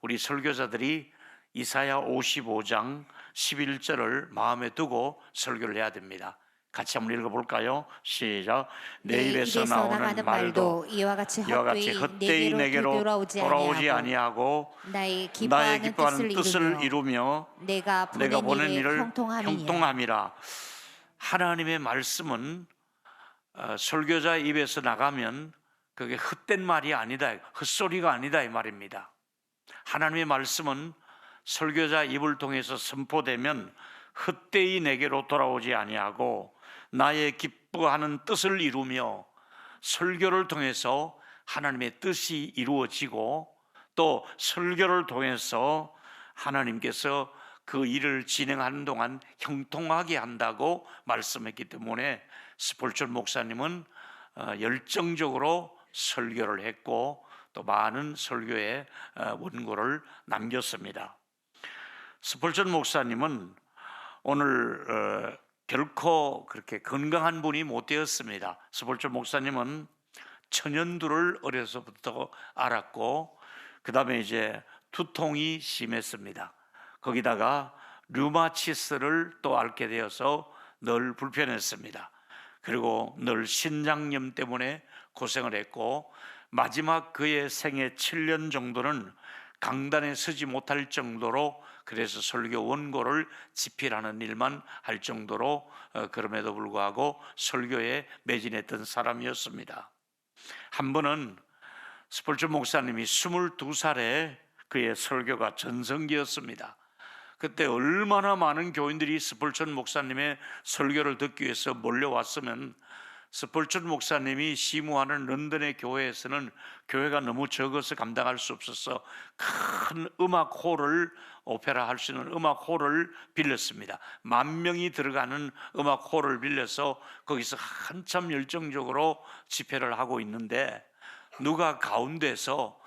우리 설교자들이 이사야 55장 11절을 마음에 두고 설교를 해야 됩니다. 같이 한번 읽어볼까요? 시작. 내 입에서 나오는 말도 이와 같이 헛되이 내게로 돌아오지 아니하고 나의 기뻐하는 뜻을 이루며 내가 보낸 일을 형통함이라. 하나님의 말씀은 설교자 입에서 나가면 그게 헛된 말이 아니다, 헛소리가 아니다 이 말입니다. 하나님의 말씀은 설교자 입을 통해서 선포되면 헛되이 내게로 돌아오지 아니하고 나의 기뻐하는 뜻을 이루며, 설교를 통해서 하나님의 뜻이 이루어지고 또 설교를 통해서 하나님께서 그 일을 진행하는 동안 형통하게 한다고 말씀했기 때문에 스폴전 목사님은 열정적으로 설교를 했고 또 많은 설교의 원고를 남겼습니다. 스폴전 목사님은 오늘 결코 그렇게 건강한 분이 못 되었습니다. 스폴전 목사님은 천연두를 어려서부터 알았고 그 다음에 이제 두통이 심했습니다. 거기다가 류마티스를 또 앓게 되어서 늘 불편했습니다. 그리고 늘 신장염 때문에 고생을 했고 마지막 그의 생애 7년 정도는 강단에 서지 못할 정도로, 그래서 설교 원고를 집필하는 일만 할 정도로 그럼에도 불구하고 설교에 매진했던 사람이었습니다. 한 번은 스폴전 목사님이 22살에 그의 설교가 전성기였습니다. 그때 얼마나 많은 교인들이 스폴전 목사님의 설교를 듣기 위해서 몰려왔으면, 스폴전 목사님이 시무하는 런던의 교회에서는 교회가 너무 적어서 감당할 수 없어서 큰 음악홀을, 오페라 할 수 있는 음악홀을 빌렸습니다. 10,000명이 들어가는 음악홀을 빌려서 거기서 한참 열정적으로 집회를 하고 있는데 누가 가운데서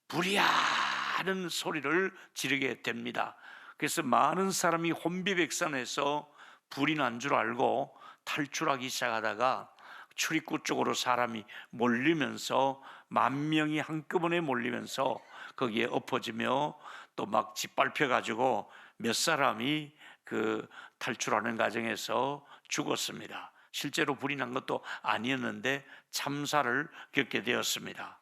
불이야는 소리를 지르게 됩니다. 그래서 많은 사람이 혼비백산해서 불이 난 줄 알고 탈출하기 시작하다가 출입구 쪽으로 사람이 몰리면서 10,000명이 한꺼번에 몰리면서 거기에 엎어지며 또 막 짓밟혀 가지고 몇 사람이 그 탈출하는 과정에서 죽었습니다. 실제로 불이 난 것도 아니었는데 참사를 겪게 되었습니다.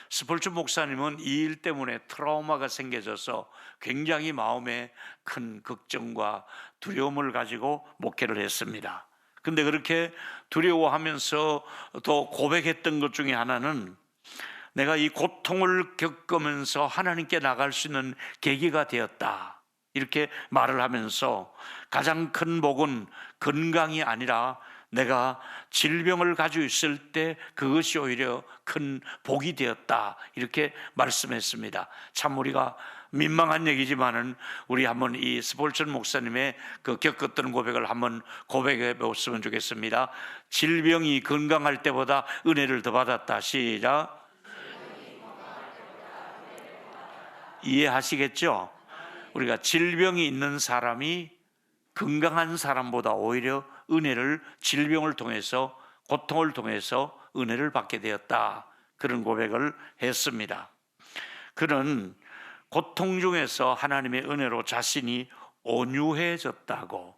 스폴전 목사님은 이 일 때문에 트라우마가 생겨져서 굉장히 마음에 큰 걱정과 두려움을 가지고 목회를 했습니다. 근데 그렇게 두려워하면서 또 고백했던 것 중에 하나는, 내가 이 고통을 겪으면서 하나님께 나갈 수 있는 계기가 되었다, 이렇게 말을 하면서 가장 큰 복은 건강이 아니라 내가 질병을 가지고 있을 때 그것이 오히려 큰 복이 되었다, 이렇게 말씀했습니다. 참 우리가 민망한 얘기지만은 우리 한번 이 스폴전 목사님의 그 겪었던 고백을 한번 고백해 보았으면 좋겠습니다. 질병이 건강할 때보다 은혜를 더 받았다. 시작. 이해하시겠죠? 우리가 질병이 있는 사람이 건강한 사람보다 오히려 은혜를, 질병을 통해서, 고통을 통해서 은혜를 받게 되었다, 그런 고백을 했습니다. 그는 고통 중에서 하나님의 은혜로 자신이 온유해졌다고.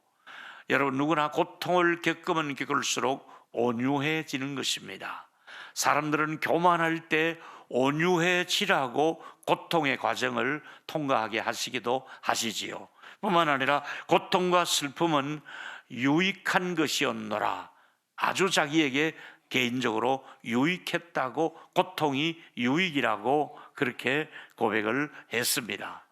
여러분, 누구나 고통을 겪으면 겪을수록 온유해지는 것입니다. 사람들은 교만할 때 온유해지라고 고통의 과정을 통과하게 하시기도 하시지요. 뿐만 아니라 고통과 슬픔은 유익한 것이었노라, 아주 자기에게 개인적으로 유익했다고, 고통이 유익이라고 그렇게 고백을 했습니다.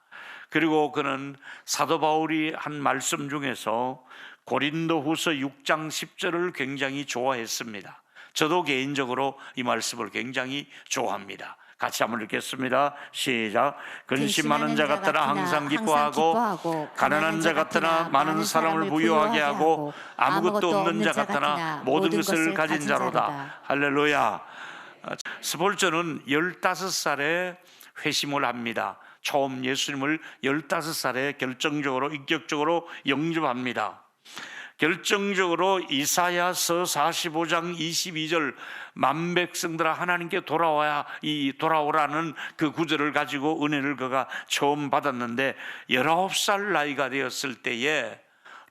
그리고 그는 사도 바울이 한 말씀 중에서 고린도후서 6장 10절을 굉장히 좋아했습니다. 저도 개인적으로 이 말씀을 굉장히 좋아합니다. 같이 한번 읽겠습니다. 시작. 근심하는 자 같으나 항상 기뻐하고 가난한 자 같으나 많은 사람을 부유하게 하고 아무것도 없는 자 같으나 모든 것을 가진 자로다. 할렐루야. 스폴전은 15살에 회심을 합니다. 처음 예수님을 15살에 결정적으로 인격적으로 영접합니다. 결정적으로 이사야서 45장 22절 만 백성들아 하나님께 돌아오라는 그 구절을 가지고 은혜를 그가 처음 받았는데 19살 나이가 되었을 때에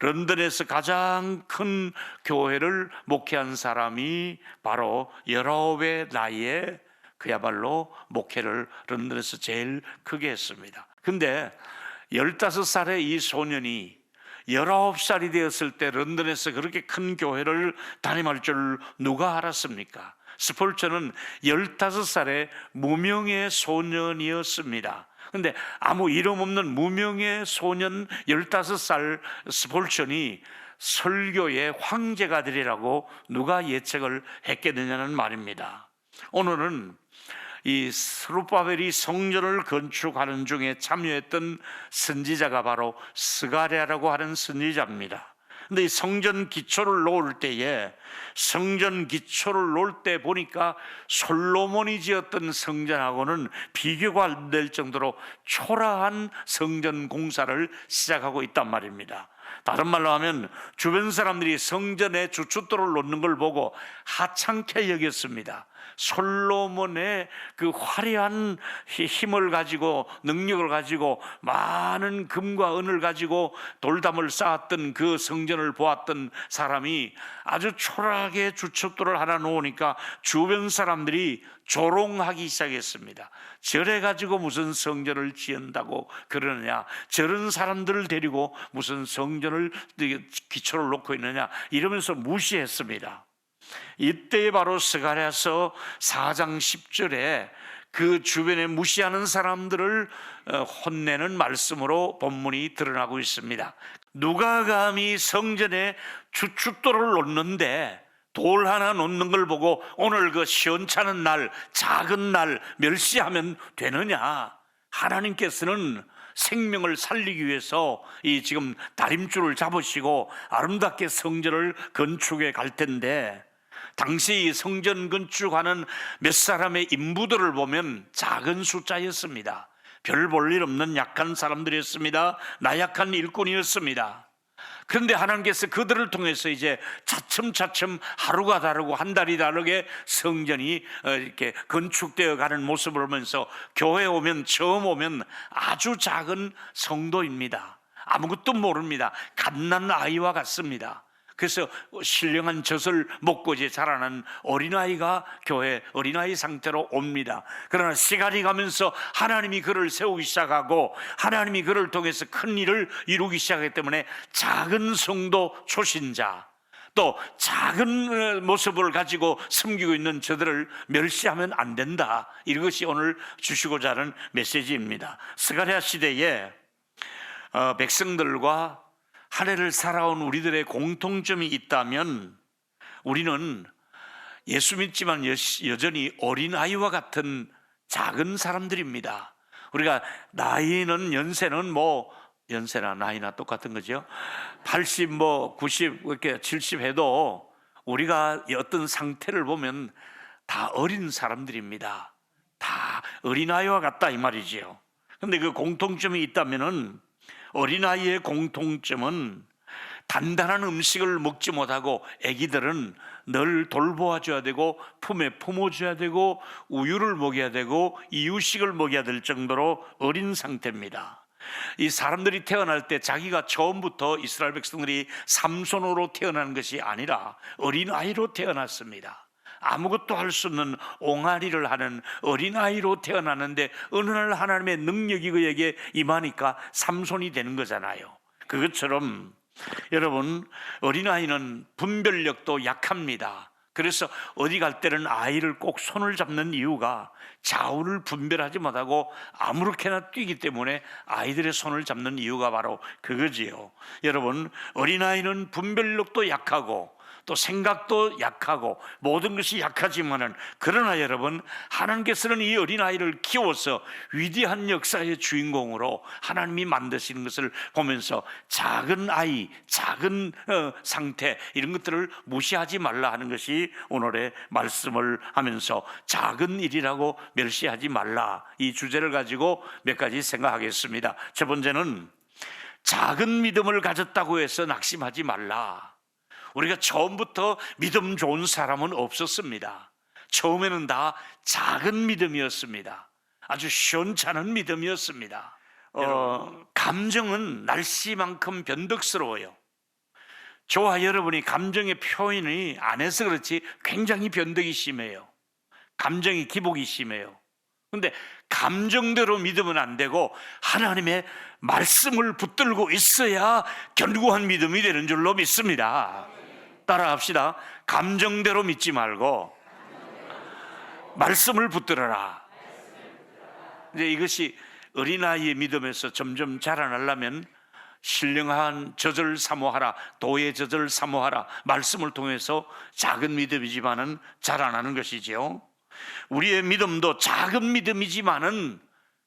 런던에서 가장 큰 교회를 목회한 사람이 바로 19의 나이에 그야말로 목회를 런던에서 제일 크게 했습니다. 근데 15살의 이 소년이 19살이 되었을 때 런던에서 그렇게 큰 교회를 담임할 줄 누가 알았습니까? 스폴처는 15살의 무명의 소년이었습니다. 근데 아무 이름 없는 무명의 소년 15살 스폴천이 설교의 황제가 되리라고 누가 예측을 했겠느냐는 말입니다. 오늘은 이 스룹바벨이 성전을 건축하는 중에 참여했던 선지자가 바로 스가랴라고 하는 선지자입니다. 근데 이 성전 기초를 놓을 때에 성전 기초를 놓을 때 보니까 솔로몬이 지었던 성전하고는 비교가 안 될 정도로 초라한 성전 공사를 시작하고 있단 말입니다. 다른 말로 하면 주변 사람들이 성전에 주춧돌을 놓는 걸 보고 하찮게 여겼습니다. 솔로몬의 그 화려한 힘을 가지고 능력을 가지고 많은 금과 은을 가지고 돌담을 쌓았던 그 성전을 보았던 사람이 아주 초라하게 주춧돌을 하나 놓으니까 주변 사람들이 조롱하기 시작했습니다. 저래 가지고 무슨 성전을 지은다고 그러느냐, 저런 사람들을 데리고 무슨 성전을 기초를 놓고 있느냐 이러면서 무시했습니다. 이때 바로 스가랴서 4장 10절에 그 주변에 무시하는 사람들을 혼내는 말씀으로 본문이 드러나고 있습니다. 누가 감히 성전에 주춧돌을 놓는데 돌 하나 놓는 걸 보고 오늘 그 시원찮은 날, 작은 날 멸시하면 되느냐? 하나님께서는 생명을 살리기 위해서 이 지금 다림줄을 잡으시고 아름답게 성전을 건축해 갈 텐데, 당시 성전 건축하는 몇 사람의 인부들을 보면 작은 숫자였습니다. 별 볼 일 없는 약한 사람들이었습니다. 나약한 일꾼이었습니다. 그런데 하나님께서 그들을 통해서 이제 차츰차츰 하루가 다르고 한 달이 다르게 성전이 이렇게 건축되어 가는 모습을 보면서 교회에 오면, 처음 오면 아주 작은 성도입니다. 아무것도 모릅니다. 갓난 아이와 같습니다. 그래서 신령한 젖을 먹고 이제 자라는 어린아이가 교회 어린아이 상태로 옵니다. 그러나 시간이 가면서 하나님이 그를 세우기 시작하고 하나님이 그를 통해서 큰 일을 이루기 시작하기 때문에 작은 성도 초신자, 또 작은 모습을 가지고 섬기고 있는 저들을 멸시하면 안 된다. 이것이 오늘 주시고자 하는 메시지입니다. 스가랴 시대에 백성들과 한 해를 살아온 우리들의 공통점이 있다면 우리는 예수 믿지만 여전히 어린아이와 같은 작은 사람들입니다. 우리가 나이는 연세는 연세나 나이나 똑같은 거죠. 80, 90, 이렇게 70 해도 우리가 어떤 상태를 보면 다 어린 사람들입니다. 다 어린아이와 같다 이 말이지요. 그런데 그 공통점이 있다면은 어린아이의 공통점은 단단한 음식을 먹지 못하고 아기들은 늘 돌보아줘야 되고 품에 품어줘야 되고 우유를 먹여야 되고 이유식을 먹여야 될 정도로 어린 상태입니다. 이 사람들이 태어날 때 자기가 처음부터 이스라엘 백성들이 삼손으로 태어난 것이 아니라 어린아이로 태어났습니다. 아무것도 할 수 없는 옹알이를 하는 어린아이로 태어났는데 어느 날 하나님의 능력이 그에게 임하니까 삼손이 되는 거잖아요. 그것처럼 여러분, 어린아이는 분별력도 약합니다. 그래서 어디 갈 때는 아이를 꼭 손을 잡는 이유가 좌우를 분별하지 못하고 아무렇게나 뛰기 때문에 아이들의 손을 잡는 이유가 바로 그거지요. 여러분, 어린아이는 분별력도 약하고 또 생각도 약하고 모든 것이 약하지만은, 그러나 여러분, 하나님께서는 이 어린아이를 키워서 위대한 역사의 주인공으로 하나님이 만드시는 것을 보면서 작은 아이, 작은 상태, 이런 것들을 무시하지 말라 하는 것이 오늘의 말씀을 하면서 작은 일이라고 멸시하지 말라, 이 주제를 가지고 몇 가지 생각하겠습니다. 첫 번째는 작은 믿음을 가졌다고 해서 낙심하지 말라. 우리가 처음부터 믿음 좋은 사람은 없었습니다. 처음에는 다 작은 믿음이었습니다. 아주 시원찮은 믿음이었습니다. 감정은 날씨만큼 변덕스러워요. 저와 여러분이 감정의 표현이 안 해서 그렇지 굉장히 변덕이 심해요. 감정이 기복이 심해요. 그런데 감정대로 믿으면 안 되고 하나님의 말씀을 붙들고 있어야 견고한 믿음이 되는 줄로 믿습니다. 따라합시다. 감정대로 믿지 말고 말씀을 붙들어라. 이제 이것이 어린아이의 믿음에서 점점 자라나려면 신령한 젖을 사모하라, 도의 젖을 사모하라, 말씀을 통해서 작은 믿음이지만은 자라나는 것이지요. 우리의 믿음도 작은 믿음이지만은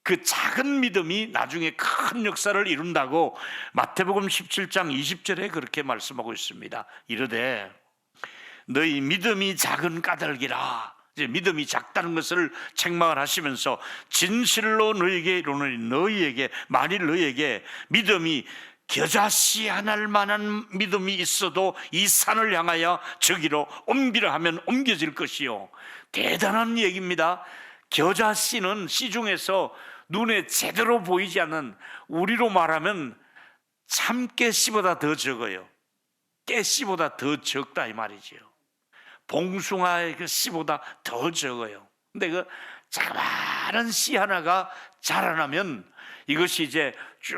그 작은 믿음이 나중에 큰 역사를 이룬다고 마태복음 17장 20절에 그렇게 말씀하고 있습니다. 이르되 너희 믿음이 작은 까닭이라. 이제 믿음이 작다는 것을 책망을 하시면서 진실로 너희에게 이르노니 너희에게 만일 너희에게 믿음이 겨자씨 하나를 만한 믿음이 있어도 이 산을 향하여 저기로 옮기라 하면 옮겨질 것이요. 대단한 얘기입니다. 겨자씨는 시중에서 눈에 제대로 보이지 않는, 우리로 말하면 참깨씨보다 더 적어요. 깨씨보다 더 적다 이 말이지요. 봉숭아의 그 씨보다 더 적어요. 근데 그 자그마한 씨 하나가 자라나면 이것이 이제 쭉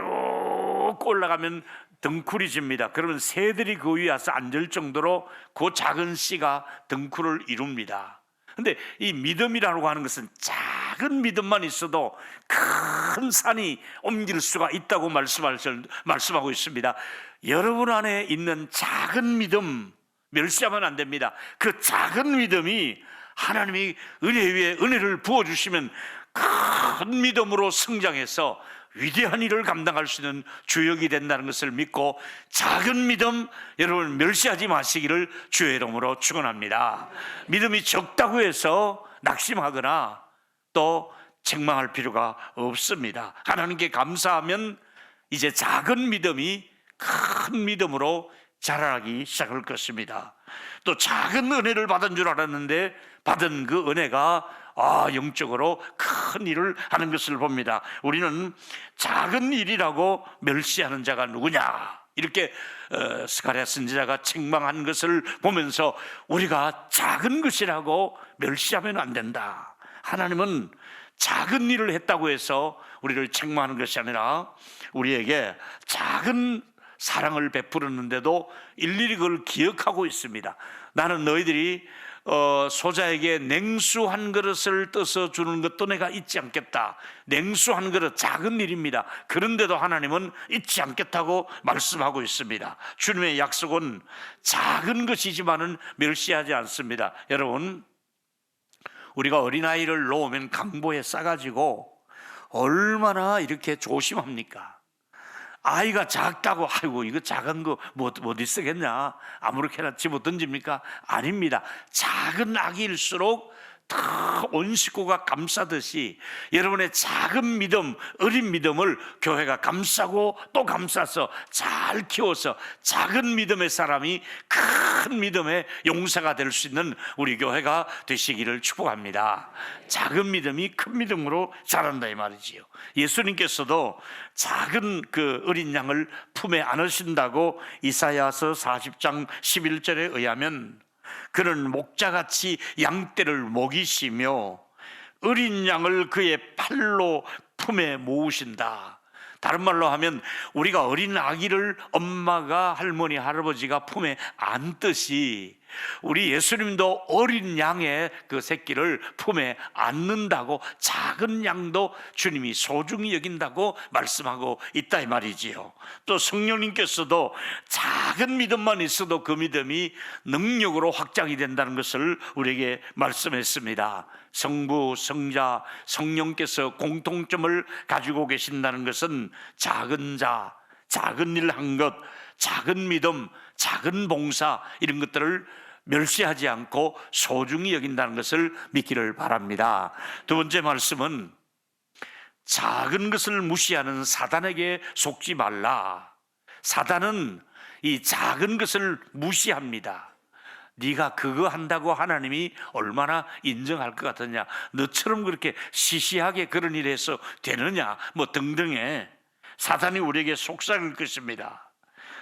올라가면 덩쿨이 집니다. 그러면 새들이 그 위에 와서 앉을 정도로 그 작은 씨가 덩쿨을 이룹니다. 근데 이 믿음이라고 하는 것은 작은 믿음만 있어도 큰 산이 옮길 수가 있다고 말씀하고 있습니다. 여러분 안에 있는 작은 믿음 멸시하면 안 됩니다. 그 작은 믿음이 하나님이 은혜 위에 은혜를 부어주시면 큰 믿음으로 성장해서 위대한 일을 감당할 수 있는 주역이 된다는 것을 믿고, 작은 믿음 여러분 멸시하지 마시기를 주의 이름으로 축원합니다. 믿음이 적다고 해서 낙심하거나 또 책망할 필요가 없습니다. 하나님께 감사하면 이제 작은 믿음이 큰 믿음으로 자라나기 시작할 것입니다. 또 작은 은혜를 받은 줄 알았는데 받은 그 은혜가 영적으로 큰 일을 하는 것을 봅니다. 우리는 작은 일이라고 멸시하는 자가 누구냐, 이렇게 스가랴 선지자가 책망한 것을 보면서 우리가 작은 것이라고 멸시하면 안 된다. 하나님은 작은 일을 했다고 해서 우리를 책망하는 것이 아니라 우리에게 작은 사랑을 베풀었는데도 일일이 그걸 기억하고 있습니다. 나는 너희들이 소자에게 냉수 한 그릇을 떠서 주는 것도 내가 잊지 않겠다. 냉수 한 그릇, 작은 일입니다. 그런데도 하나님은 잊지 않겠다고 말씀하고 있습니다. 주님의 약속은 작은 것이지만은 멸시하지 않습니다. 여러분, 우리가 어린아이를 놓으면 강보에 싸가지고 얼마나 이렇게 조심합니까? 아이가 작다고 아이고 이거 작은 거 뭐 어디 쓰겠냐, 아무렇게나 집어 던집니까? 아닙니다. 작은 아기일수록 다 온 식구가 감싸듯이 여러분의 작은 믿음, 어린 믿음을 교회가 감싸고 또 감싸서 잘 키워서 작은 믿음의 사람이 큰 믿음의 용사가 될 수 있는 우리 교회가 되시기를 축복합니다. 작은 믿음이 큰 믿음으로 자란다 이 말이지요. 예수님께서도 작은 그 어린 양을 품에 안으신다고 이사야서 40장 11절에 의하면 그는 목자같이 양떼를 먹이시며 어린 양을 그의 팔로 품에 모으신다. 다른 말로 하면 우리가 어린 아기를 엄마가, 할머니, 할아버지가 품에 안듯이 우리 예수님도 어린 양의 그 새끼를 품에 안는다고, 작은 양도 주님이 소중히 여긴다고 말씀하고 있다 이 말이지요. 또 성령님께서도 작은 믿음만 있어도 그 믿음이 능력으로 확장이 된다는 것을 우리에게 말씀했습니다. 성부, 성자, 성령께서 공통점을 가지고 계신다는 것은 작은 자, 작은 일 한 것, 작은 믿음, 작은 봉사, 이런 것들을 멸시하지 않고 소중히 여긴다는 것을 믿기를 바랍니다. 두 번째 말씀은 작은 것을 무시하는 사단에게 속지 말라. 사단은 이 작은 것을 무시합니다. 네가 그거 한다고 하나님이 얼마나 인정할 것 같느냐, 너처럼 그렇게 시시하게 그런 일 해서 되느냐, 뭐 등등의 사단이 우리에게 속삭일 것입니다.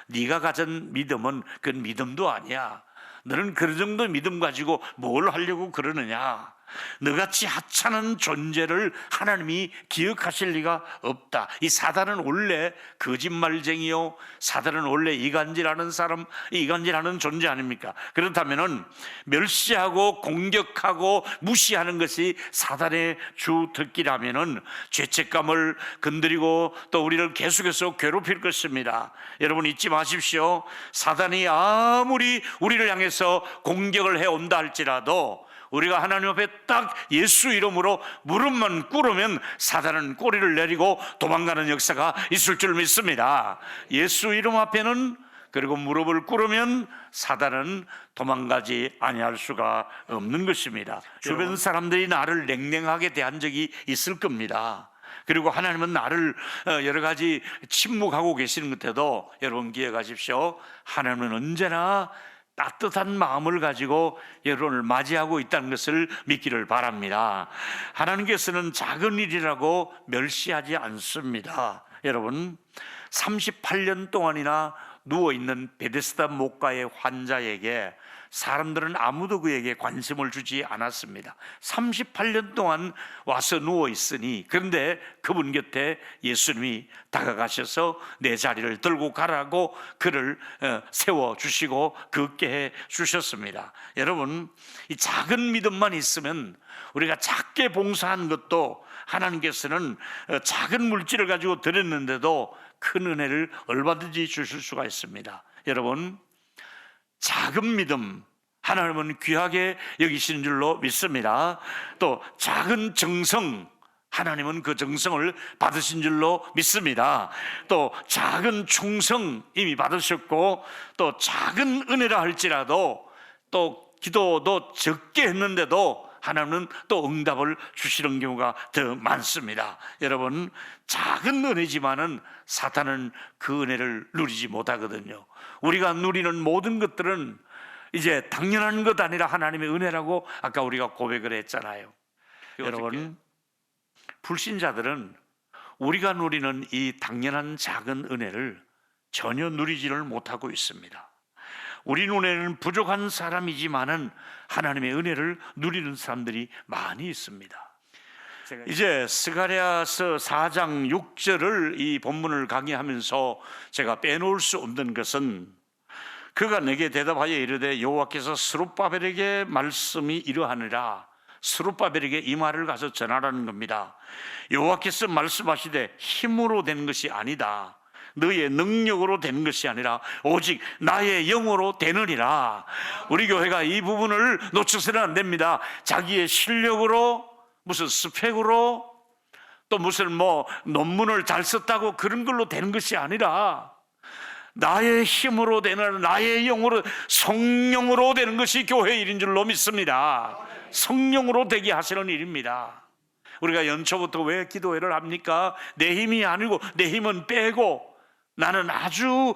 네가 가진 믿음은 그건 믿음도 아니야. 너는 그 정도 믿음 가지고 뭘 하려고 그러느냐, 너같이 하찮은 존재를 하나님이 기억하실 리가 없다. 이 사단은 원래 거짓말쟁이요, 사단은 원래 이간질하는 사람, 이간질하는 존재 아닙니까? 그렇다면은 멸시하고 공격하고 무시하는 것이 사단의 주특기라면은 죄책감을 건드리고 또 우리를 계속해서 괴롭힐 것입니다. 여러분 잊지 마십시오. 사단이 아무리 우리를 향해서 공격을 해온다 할지라도 우리가 하나님 앞에 딱 예수 이름으로 무릎만 꿇으면 사단은 꼬리를 내리고 도망가는 역사가 있을 줄 믿습니다. 예수 이름 앞에는, 그리고 무릎을 꿇으면 사단은 도망가지 아니할 수가 없는 것입니다. 주변 사람들이 나를 냉랭하게 대한 적이 있을 겁니다. 그리고 하나님은 나를 여러 가지 침묵하고 계시는 것에도 여러분 기억하십시오. 하나님은 언제나 따뜻한 마음을 가지고 여러분을 맞이하고 있다는 것을 믿기를 바랍니다. 하나님께서는 작은 일이라고 멸시하지 않습니다. 여러분, 38년 동안이나 누워있는 베데스다 목가의 환자에게 사람들은 아무도 그에게 관심을 주지 않았습니다. 38년 동안 와서 누워있으니, 그런데 그분 곁에 예수님이 다가가셔서 내 자리를 들고 가라고 그를 세워주시고 걷게 해 주셨습니다. 여러분, 이 작은 믿음만 있으면, 우리가 작게 봉사한 것도 하나님께서는 작은 물질을 가지고 드렸는데도 큰 은혜를 얼마든지 주실 수가 있습니다. 여러분, 작은 믿음 하나님은 귀하게 여기시는 줄로 믿습니다. 또 작은 정성, 하나님은 그 정성을 받으신 줄로 믿습니다. 또 작은 충성 이미 받으셨고, 또 작은 은혜라 할지라도 또 기도도 적게 했는데도 하나님은 또 응답을 주시는 경우가 더 많습니다. 여러분, 작은 은혜지만은 사탄은 그 은혜를 누리지 못하거든요. 우리가 누리는 모든 것들은 이제 당연한 것 아니라 하나님의 은혜라고 아까 우리가 고백을 했잖아요. 여러분, 불신자들은 우리가 누리는 이 당연한 작은 은혜를 전혀 누리지를 못하고 있습니다. 우리 눈에는 부족한 사람이지만은 하나님의 은혜를 누리는 사람들이 많이 있습니다. 이제 스가랴서 4장 6절을 이 본문을 강의하면서 제가 빼놓을 수 없는 것은, 그가 내게 대답하여 이르되 여호와께서 스룹바벨에게 말씀이 이러하니라. 스룹바벨에게 이 말을 가서 전하라는 겁니다. 여호와께서 말씀하시되 힘으로 된 것이 아니다, 너의 능력으로 된 것이 아니라 오직 나의 영으로 되느니라. 우리 교회가 이 부분을 놓쳐서는 안 됩니다. 자기의 실력으로, 무슨 스펙으로, 또 무슨 뭐 논문을 잘 썼다고 그런 걸로 되는 것이 아니라 나의 힘으로 되는, 나의 영으로, 성령으로 되는 것이 교회 일인 줄로 믿습니다. 성령으로 되게 하시는 일입니다. 우리가 연초부터 왜 기도회를 합니까? 내 힘이 아니고, 내 힘은 빼고 나는 아주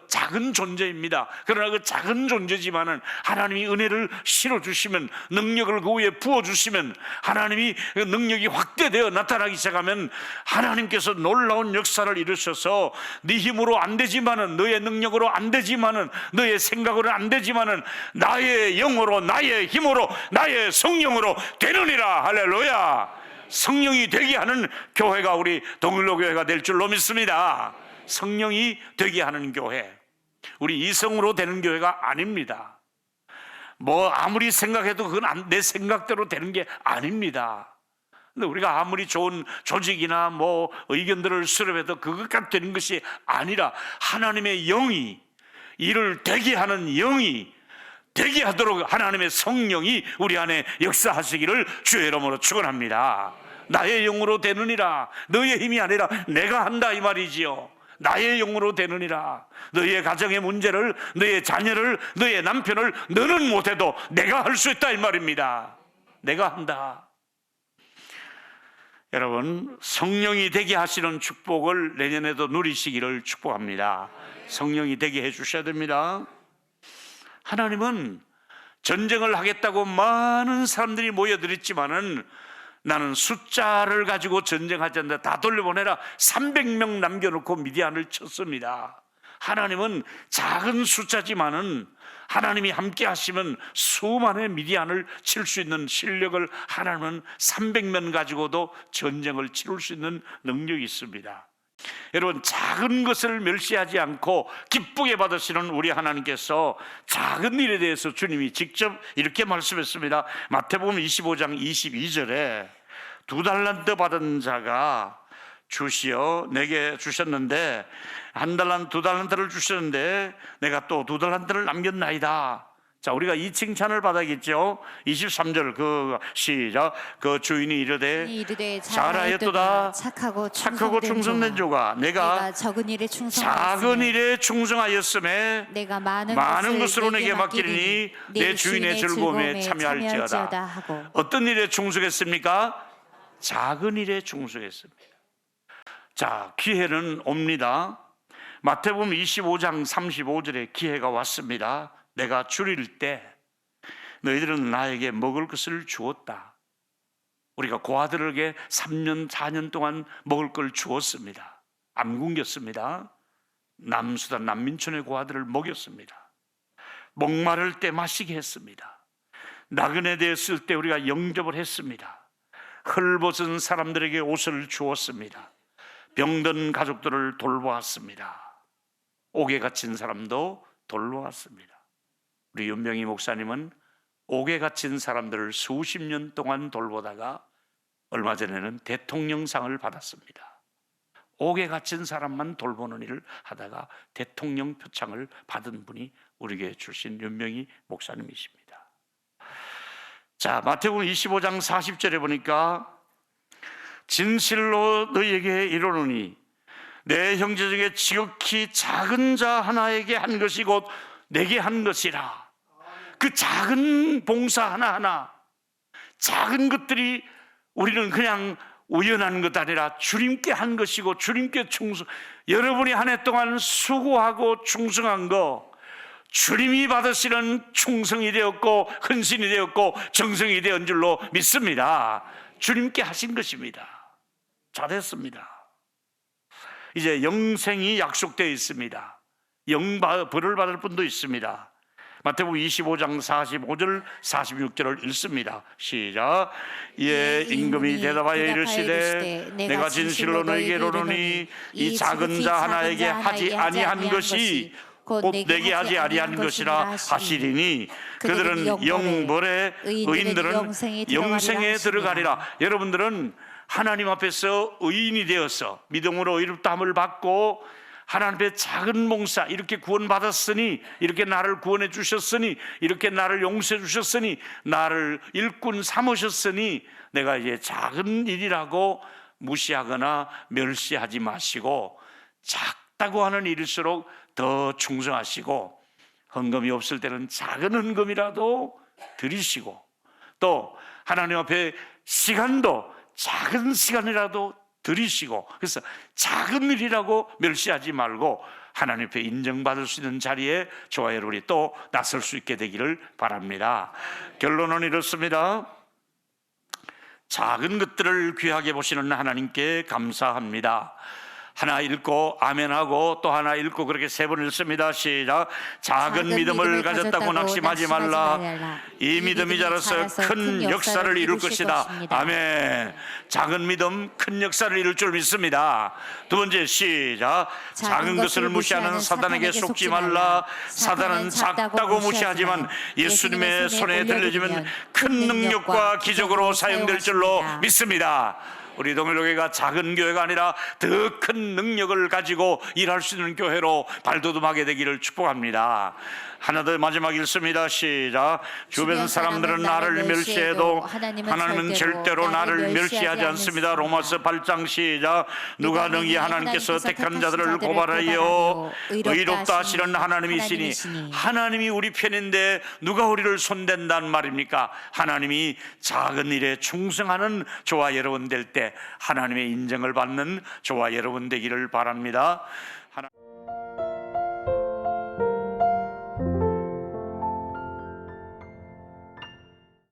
작은 존재입니다. 그러나 그 작은 존재지만은 하나님이 은혜를 실어주시면, 능력을 그 위에 부어주시면, 하나님이 그 능력이 확대되어 나타나기 시작하면 하나님께서 놀라운 역사를 이루셔서 네 힘으로 안 되지만은, 너의 능력으로 안 되지만은, 너의 생각으로 안 되지만은 나의 영으로, 나의 힘으로, 나의 성령으로 되느니라. 할렐루야. 성령이 되게 하는 교회가 우리 동일로 교회가 될 줄로 믿습니다. 성령이 되게 하는 교회, 우리 이성으로 되는 교회가 아닙니다. 뭐 아무리 생각해도 그건 내 생각대로 되는 게 아닙니다. 근데 우리가 아무리 좋은 조직이나 뭐 의견들을 수렴해도 그것까지 되는 것이 아니라 하나님의 영이, 이를 되게 하는 영이 되게 하도록 하나님의 성령이 우리 안에 역사하시기를 주의 이름으로 축원합니다. 나의 영으로 되느니라. 너의 힘이 아니라 내가 한다 이 말이지요. 나의 영으로 되느니라. 너의 가정의 문제를, 너의 자녀를, 너의 남편을 너는 못해도 내가 할 수 있다 이 말입니다. 내가 한다. 여러분, 성령이 되게 하시는 축복을 내년에도 누리시기를 축복합니다. 성령이 되게 해주셔야 됩니다. 하나님은 전쟁을 하겠다고 많은 사람들이 모여들었지만은 나는 숫자를 가지고 전쟁하지 않는다, 다 돌려보내라, 300명 남겨놓고 미디안을 쳤습니다. 하나님은 작은 숫자지만은 하나님이 함께 하시면 수만의 미디안을 칠 수 있는 실력을, 하나님은 300명 가지고도 전쟁을 치룰 수 있는 능력이 있습니다. 여러분, 작은 것을 멸시하지 않고 기쁘게 받으시는 우리 하나님께서 작은 일에 대해서 주님이 직접 이렇게 말씀했습니다. 마태복음 25장 22절에 2달란트 받은 자가 주시어 내게 주셨는데, 1달란트 2달란트를 주셨는데 내가 또 2달란트를 남겼나이다. 자, 우리가 이 칭찬을 받아야겠죠. 23절 시작. 그 주인이 이르되 잘하였도다 착하고 충성된 조가, 내가 작은 일에 충성하였음에 내가 많은 것으로 내게 맡기리니 내 주인의 즐거움에 참여할지어다. 어떤 일에 충성했습니까? 작은 일에 충성했습니다. 자, 기회는 옵니다. 마태복음 25장 35절에 기회가 왔습니다. 내가 줄일 때 너희들은 나에게 먹을 것을 주었다. 우리가 고아들에게 3년 4년 동안 먹을 걸 주었습니다. 안 굶겼습니다. 남수단 난민촌의 고아들을 먹였습니다. 목마를 때 마시게 했습니다. 나그네 되었을 때 우리가 영접을 했습니다. 헐벗은 사람들에게 옷을 주었습니다. 병든 가족들을 돌보았습니다. 옥에 갇힌 사람도 돌보았습니다. 우리 윤병희 목사님은 옥에 갇힌 사람들을 수십 년 동안 돌보다가 얼마 전에는 대통령상을 받았습니다. 옥에 갇힌 사람만 돌보는 일을 하다가 대통령 표창을 받은 분이 우리에게 주신 윤병희 목사님이십니다. 자, 마태복음 25장 40절에 보니까 진실로 너희에게 이르노니 내 형제 중에 지극히 작은 자 하나에게 한 것이 곧 내게 한 것이라. 그 작은 봉사 하나하나, 작은 것들이 우리는 그냥 우연한 것 아니라 주님께 한 것이고 주님께 충성, 여러분이 한 해 동안 수고하고 충성한 거 주님이 받으시는 충성이 되었고 헌신이 되었고 정성이 되었는 줄로 믿습니다. 주님께 하신 것입니다. 잘했습니다. 이제 영생이 약속되어 있습니다. 벌을 받을 분도 있습니다. 마태복음 25장 45절 46절을 읽습니다. 시작. 이에 임금이 대답하여 이르시되 내가 진실로 너희에게 이르노니 이 작은 자 하나에게 하지 아니한 것이 곧 내게 하지 아니한 것이라 하시리니 그들은 영벌에 의인들은 영생에 들어가리라. 여러분들은 하나님 앞에서 의인이 되어서 믿음으로 의롭다함을 받고 하나님 앞에 작은 봉사, 이렇게 구원받았으니, 이렇게 나를 구원해 주셨으니, 이렇게 나를 용서해 주셨으니, 나를 일꾼 삼으셨으니 내가 이제 작은 일이라고 무시하거나 멸시하지 마시고 작다고 하는 일일수록 더 충성하시고 헌금이 없을 때는 작은 헌금이라도 드리시고 또 하나님 앞에 시간도 작은 시간이라도 드리시고, 그래서 작은 일이라고 멸시하지 말고 하나님 앞에 인정받을 수 있는 자리에 저와 여러분이 또 나설 수 있게 되기를 바랍니다. 결론은 이렇습니다. 작은 것들을 귀하게 보시는 하나님께 감사합니다. 하나 읽고 아멘하고 또 하나 읽고 그렇게 3번 읽습니다. 시작. 작은 믿음을 가졌다고 낙심하지 말라. 이 믿음이 자라서 큰 역사를 이룰 것이다. 아멘. 작은 믿음 큰 역사를 이룰 줄 믿습니다. 두 번째 시작. 작은 것을 무시하는 사단에게 속지 말라. 사단은 작다고 무시하지만 예수님의 손에 들려지면 큰 능력과 기적으로 사용될 줄로 믿습니다. 우리 동일교회가 작은 교회가 아니라 더 큰 능력을 가지고 일할 수 있는 교회로 발돋움하게 되기를 축복합니다. 하나 더 마지막 읽습니다. 시작. 주변 사람들은 나를 멸시해도 하나님은 절대로 나를 멸시하지 않습니다. 로마서 8장 시작. 누가 능히 하나님께서 택한 자들을 고발하여 의롭다 하시는 하나님이시니, 하나님이 우리 편인데 누가 우리를 손댄단 말입니까? 하나님이 작은 일에 충성하는 저와 여러분 될 때 때 하나님의 인정을 받는 저와 여러분 되기를 바랍니다.